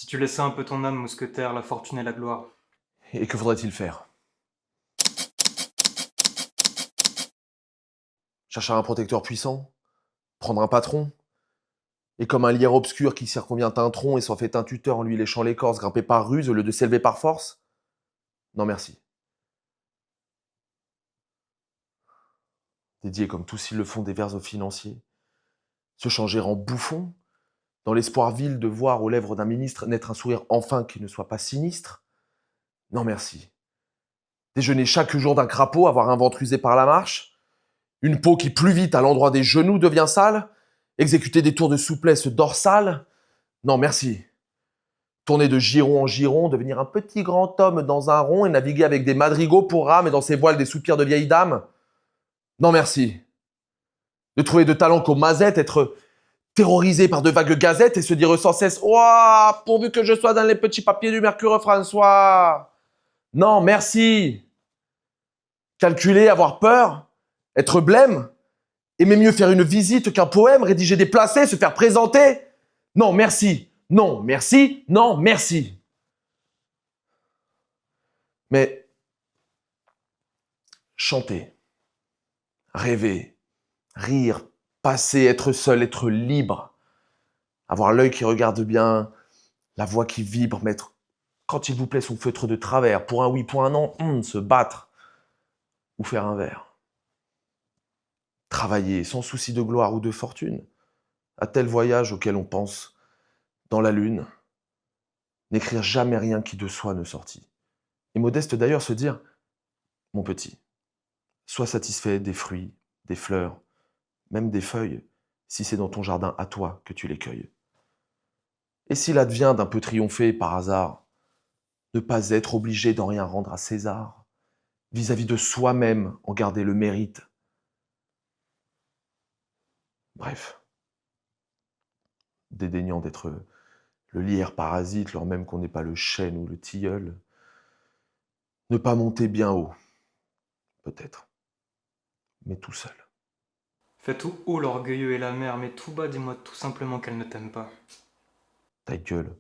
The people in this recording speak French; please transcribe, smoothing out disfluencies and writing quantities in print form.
Si tu laissais un peu ton âme, mousquetaire, la fortune et la gloire. Et que faudrait-il faire? Chercher un protecteur puissant? Prendre un patron? Et comme un lierre obscur qui circonvient un tronc et s'en fait un tuteur en lui léchant l'écorce, grimper par ruse au lieu de s'élever par force? Non merci. Dédier comme tous s'ils le font des vers aux financiers? Se changer en bouffon? Dans l'espoir vil de voir aux lèvres d'un ministre naître un sourire enfin qui ne soit pas sinistre? Non merci. Déjeuner chaque jour d'un crapaud, avoir un ventre usé par la marche? Une peau qui plus vite à l'endroit des genoux devient sale? Exécuter des tours de souplesse dorsale? Non merci. Tourner de giron en giron, devenir un petit grand homme dans un rond et naviguer avec des madrigaux pour rame et dans ses voiles des soupirs de vieille dame? Non merci. De trouver de talent qu'aux mazettes, être terrorisé par de vagues gazettes et se dire sans cesse ouah, pourvu que je sois dans les petits papiers du Mercure François. Non, merci. Calculer, avoir peur, être blême, aimer mieux faire une visite qu'un poème, rédiger des placés, se faire présenter. Non, merci. Non, merci. Non, merci. Mais chanter, rêver, rire, passer, être seul, être libre, avoir l'œil qui regarde bien, la voix qui vibre, mettre, quand il vous plaît, son feutre de travers, pour un oui, pour un non, se battre, ou faire un verre. Travailler sans souci de gloire ou de fortune, à tel voyage auquel on pense, dans la lune, n'écrire jamais rien qui de soi ne sortit. Et modeste d'ailleurs se dire, mon petit, sois satisfait des fruits, des fleurs, même des feuilles, si c'est dans ton jardin à toi que tu les cueilles. Et s'il advient d'un peu triompher par hasard, ne pas être obligé d'en rien rendre à César, vis-à-vis de soi-même en garder le mérite. Bref, dédaignant d'être le lierre parasite, lors même qu'on n'est pas le chêne ou le tilleul. Ne pas monter bien haut, peut-être, mais tout seul. Fais tout haut l'orgueilleux et la mère, mais tout bas, dis-moi tout simplement qu'elle ne t'aime pas. Ta gueule,